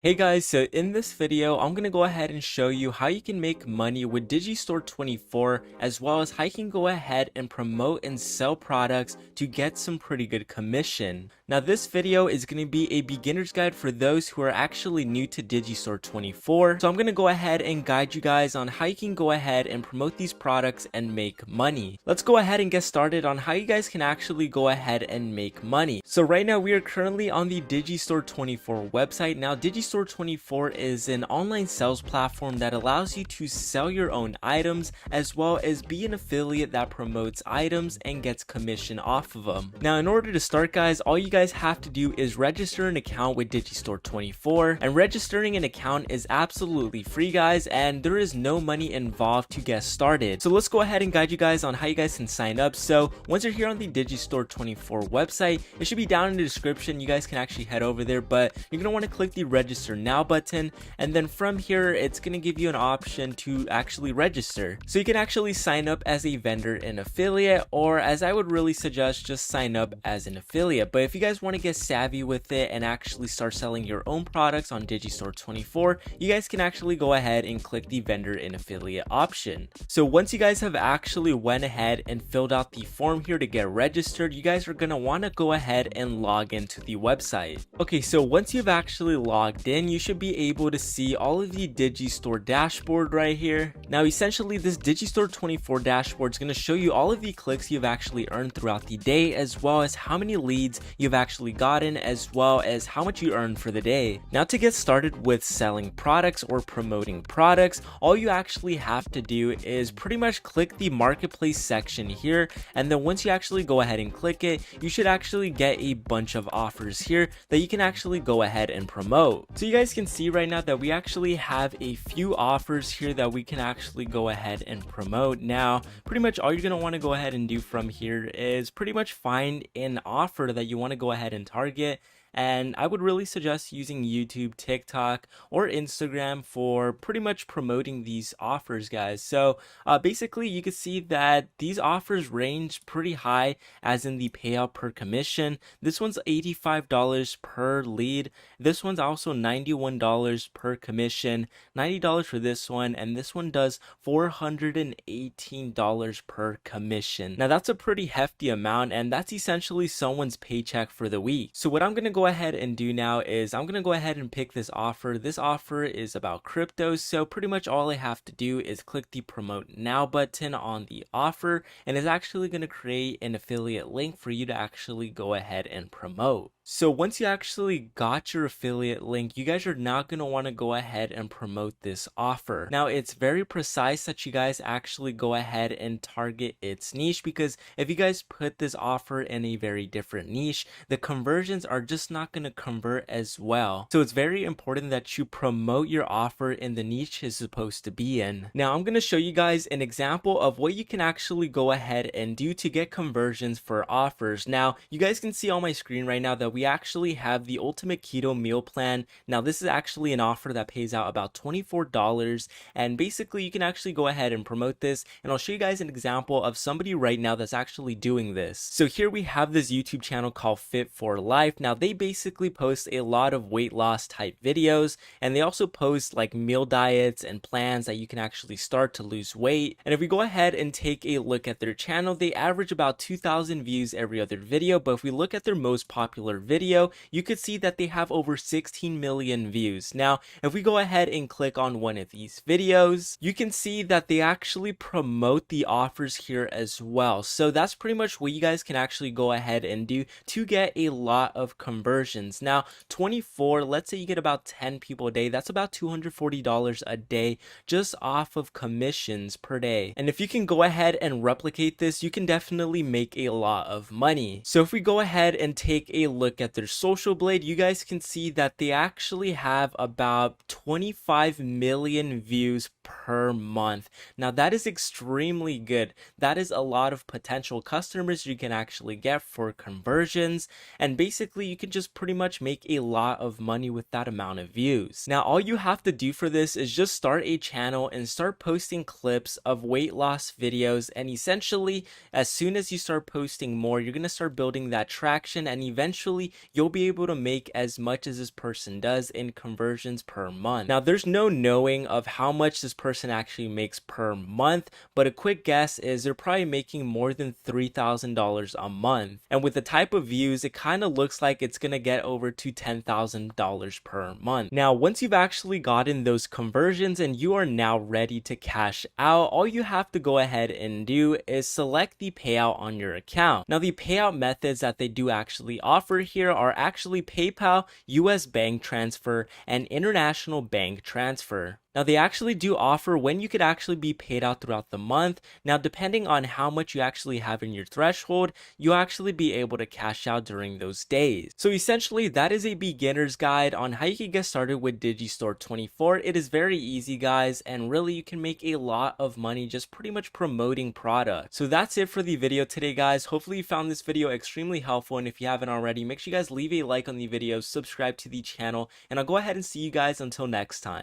Hey guys, so in this video, I'm going to go ahead and show you how you can make money with Digistore24, as well as how you can go ahead and promote and sell products to get some pretty good commission. Now this video is going to be a beginner's guide for those who are actually new to Digistore24. So I'm going to go ahead and guide you guys on how you can go ahead and promote these products and make money. Let's go ahead and get started on how you guys can actually go ahead and make money. So right now we are currently on the Digistore24 website. Now Digistore24 is an online sales platform that allows you to sell your own items as well as be an affiliate that promotes items and gets commission off of them. Now in order to start guys, all you guys have to do is register an account with Digistore24, and registering an account is absolutely free guys, and there is no money involved to get started. So let's go ahead and guide you guys on how you guys can sign up. So once you're here on the Digistore24 website, it should be down in the description. You guys can actually head over there, but you're going to want to click the register now button, and then from here it's going to give you an option to actually register. So you can actually sign up as a vendor and affiliate, or as I would really suggest, just sign up as an affiliate. But if you guys want to get savvy with it and actually start selling your own products on Digistore24, you guys can actually go ahead and click the vendor and affiliate option. So once you guys have actually went ahead and filled out the form here to get registered, you guys are going to want to go ahead and log into the website. Okay, so once you've actually logged in, you should be able to see all of the Digistore dashboard right here. Now essentially this Digistore24 dashboard is going to show you all of the clicks you've actually earned throughout the day, as well as how many leads you've actually gotten, as well as how much you earned for the day. Now to get started with selling products or promoting products, all you actually have to do is pretty much click the marketplace section here, and then once you actually go ahead and click it, you should actually get a bunch of offers here that you can actually go ahead and promote. So you guys can see right now that we actually have a few offers here that we can actually go ahead and promote. Now pretty much all you're going to want to go ahead and do from here is pretty much find an offer that you want to go ahead and target. And I would really suggest using YouTube, TikTok, or Instagram for pretty much promoting these offers, guys. So basically, you can see that these offers range pretty high, as in the payout per commission. This one's $85 per lead. This one's also $91 per commission, $90 for this one, and this one does $418 per commission. Now that's a pretty hefty amount, and that's essentially someone's paycheck for the week. So what I'm going to go ahead and do now is I'm going to go ahead and pick this offer. This offer is about crypto, so pretty much all I have to do is click the promote now button on the offer, and it's actually going to create an affiliate link for you to actually go ahead and promote. So once you actually got your affiliate link, you guys are not going to want to go ahead and promote this offer. Now it's very precise that you guys actually go ahead and target its niche, because if you guys put this offer in a very different niche, the conversions are just not going to convert as well. So it's very important that you promote your offer in the niche it's supposed to be in. Now I'm going to show you guys an example of what you can actually go ahead and do to get conversions for offers. Now you guys can see on my screen right now that we actually have the ultimate keto meal plan. Now this is actually an offer that pays out about $24, and basically you can actually go ahead and promote this, and I'll show you guys an example of somebody right now that's actually doing this. So here we have this YouTube channel called Fit for Life. Now they basically post a lot of weight loss type videos, and they also post like meal diets and plans that you can actually start to lose weight. And if we go ahead and take a look at their channel, they average about 2,000 views every other video, but if we look at their most popular video, you could see that they have over 16 million views. Now if we go ahead and click on one of these videos, you can see that they actually promote the offers here as well. So that's pretty much what you guys can actually go ahead and do to get a lot of conversions. Now 24, let's say you get about 10 people a day, that's about $240 a day just off of commissions per day. And if you can go ahead and replicate this, you can definitely make a lot of money. So if we go ahead and take a look at their social blade, you guys can see that they actually have about 25 million views per month. Now that is extremely good. That is a lot of potential customers you can actually get for conversions, and basically you can just pretty much make a lot of money with that amount of views. Now all you have to do for this is just start a channel and start posting clips of weight loss videos, and essentially as soon as you start posting more, you're going to start building that traction, and eventually essentially you'll be able to make as much as this person does in conversions per month. Now there's no knowing of how much this person actually makes per month, but a quick guess is they're probably making more than $3,000 a month. And with the type of views, it kind of looks like it's gonna get over to $10,000 per month. Now once you've actually gotten those conversions and you are now ready to cash out, all you have to go ahead and do is select the payout on your account. Now the payout methods that they do actually offer here are actually PayPal, US bank transfer, and international bank transfer. Now they actually do offer when you could actually be paid out throughout the month. Now depending on how much you actually have in your threshold, you'll actually be able to cash out during those days. So essentially that is a beginner's guide on how you can get started with Digistore24. It is very easy guys, and really you can make a lot of money just pretty much promoting products. So that's it for the video today guys. Hopefully you found this video extremely helpful, and if you haven't already, make sure you guys leave a like on the video, subscribe to the channel, and I'll go ahead and see you guys until next time.